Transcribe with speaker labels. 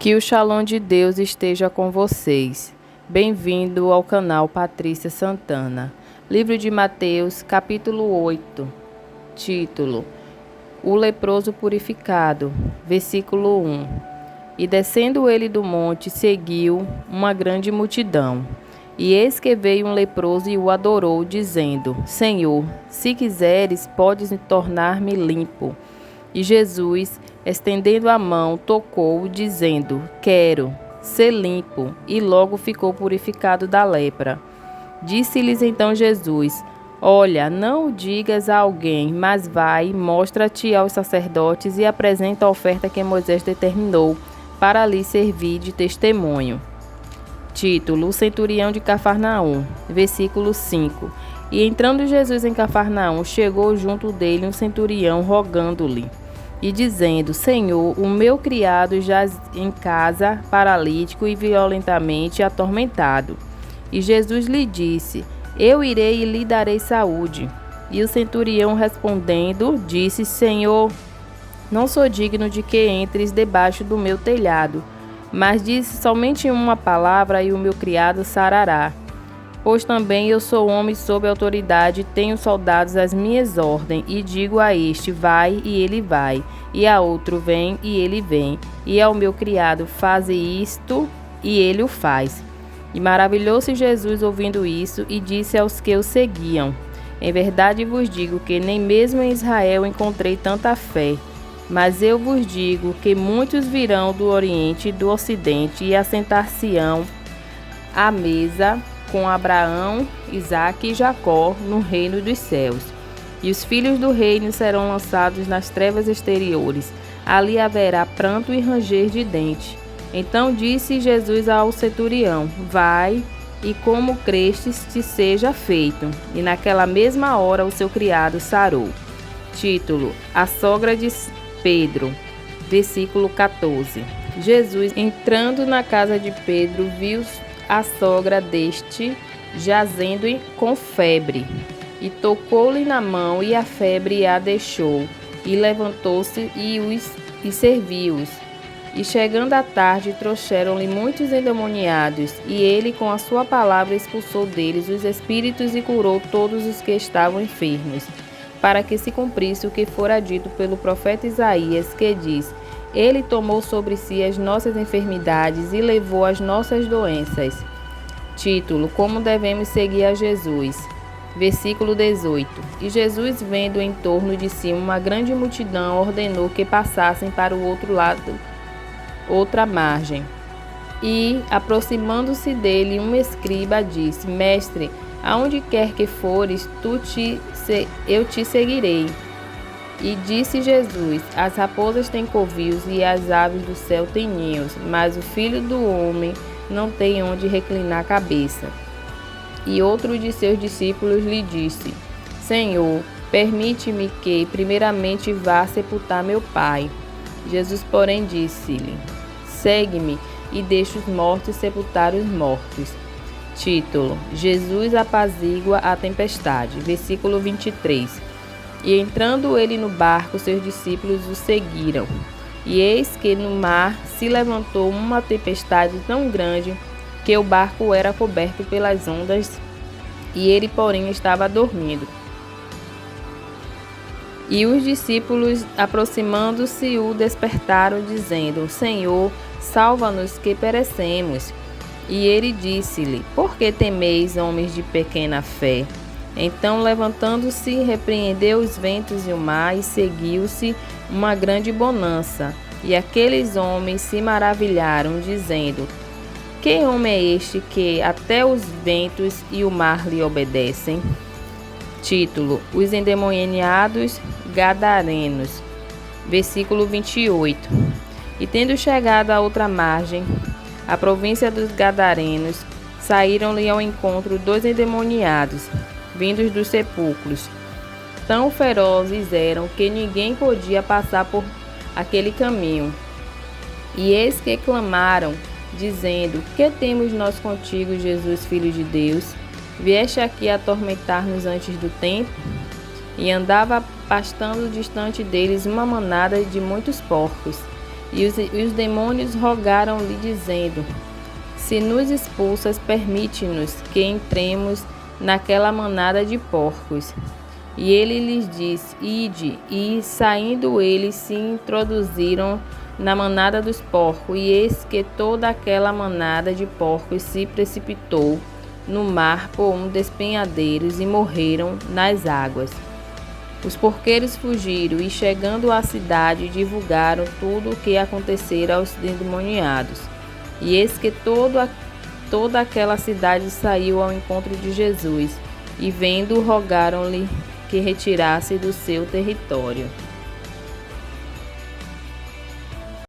Speaker 1: Que o Shalom de Deus esteja com vocês. Bem-vindo ao canal Patrícia Santana. Livro de Mateus, capítulo 8. Título: O leproso purificado. Versículo 1. E descendo ele do monte, seguiu uma grande multidão. E eis que veio um leproso e o adorou, dizendo: Senhor, se quiseres, podes tornar-me limpo. E Jesus, estendendo a mão, tocou-o, dizendo: Quero ser limpo. E logo ficou purificado da lepra. Disse-lhes então Jesus: Olha, não o digas a alguém, mas vai, mostra-te aos sacerdotes e apresenta a oferta que Moisés determinou, para lhe servir de testemunho. Título: O centurião de Cafarnaum. Versículo 5. E entrando Jesus em Cafarnaum, chegou junto dele um centurião, rogando-lhe e dizendo: Senhor, o meu criado jaz em casa, paralítico e violentamente atormentado. E Jesus lhe disse: Eu irei e lhe darei saúde. E o centurião respondendo, disse: Senhor, não sou digno de que entres debaixo do meu telhado, mas disse somente uma palavra e o meu criado sarará. Pois também eu sou homem sob autoridade, tenho soldados às minhas ordens, e digo a este: vai, e ele vai, e a outro: vem, e ele vem, e ao meu criado: faze isto, e ele o faz. E maravilhou-se Jesus ouvindo isso, e disse aos que o seguiam: Em verdade vos digo que nem mesmo em Israel encontrei tanta fé. Mas eu vos digo que muitos virão do Oriente e do Ocidente e assentar-se-ão à mesa com Abraão, Isaque e Jacó no reino dos céus. E os filhos do reino serão lançados nas trevas exteriores. Ali haverá pranto e ranger de dentes. Então disse Jesus ao centurião: Vai, e como crestes te seja feito. E naquela mesma hora o seu criado sarou. Título: A sogra de Pedro. Versículo 14. Jesus, entrando na casa de Pedro, viu a sogra deste jazendo com febre, e tocou-lhe na mão, e a febre a deixou, e levantou-se e serviu-os. E chegando à tarde, trouxeram-lhe muitos endemoniados, e ele com a sua palavra expulsou deles os espíritos e curou todos os que estavam enfermos, para que se cumprisse o que fora dito pelo profeta Isaías, que diz: Ele tomou sobre si as nossas enfermidades e levou as nossas doenças. Título: Como devemos seguir a Jesus. Versículo 18. E Jesus, vendo em torno de si uma grande multidão, ordenou que passassem para o outro lado, outra margem. E, aproximando-se dele, um escriba disse: Mestre, aonde quer que fores, eu te seguirei. E disse Jesus: As raposas têm covis e as aves do céu têm ninhos, mas o Filho do Homem não tem onde reclinar a cabeça. E outro de seus discípulos lhe disse: Senhor, permite-me que primeiramente vá sepultar meu pai. Jesus, porém, disse-lhe: Segue-me e deixa os mortos sepultar os mortos. Título: Jesus apazigua a tempestade. Versículo 23. E entrando ele no barco, seus discípulos o seguiram. E eis que no mar se levantou uma tempestade tão grande que o barco era coberto pelas ondas, e ele, porém, estava dormindo. E os discípulos, aproximando-se, o despertaram, dizendo: Senhor, salva-nos que perecemos. E ele disse-lhe: Por que temeis, homens de pequena fé? Então, levantando-se, repreendeu os ventos e o mar, e seguiu-se uma grande bonança. E aqueles homens se maravilharam, dizendo: Que homem é este que até os ventos e o mar lhe obedecem? Título: Os endemoniados gadarenos. Versículo 28. E tendo chegado à outra margem, a província dos gadarenos, saíram-lhe ao encontro 2 endemoniados, vindos dos sepulcros. Tão ferozes eram que ninguém podia passar por aquele caminho. E eis que clamaram, dizendo: Que temos nós contigo, Jesus, Filho de Deus? Vieste aqui atormentar-nos antes do tempo? E andava pastando distante deles uma manada de muitos porcos. E os demônios rogaram-lhe, dizendo: Se nos expulsas, permite-nos que entremos naquela manada de porcos. E ele lhes disse: Ide. E saindo eles se introduziram na manada dos porcos, e eis que toda aquela manada de porcos se precipitou no mar por um despenhadeiros e morreram nas águas. Os porqueiros fugiram e, chegando à cidade, divulgaram tudo o que acontecera aos endemoniados. E eis que toda aquela cidade saiu ao encontro de Jesus, e vendo, rogaram-lhe que retirasse do seu território.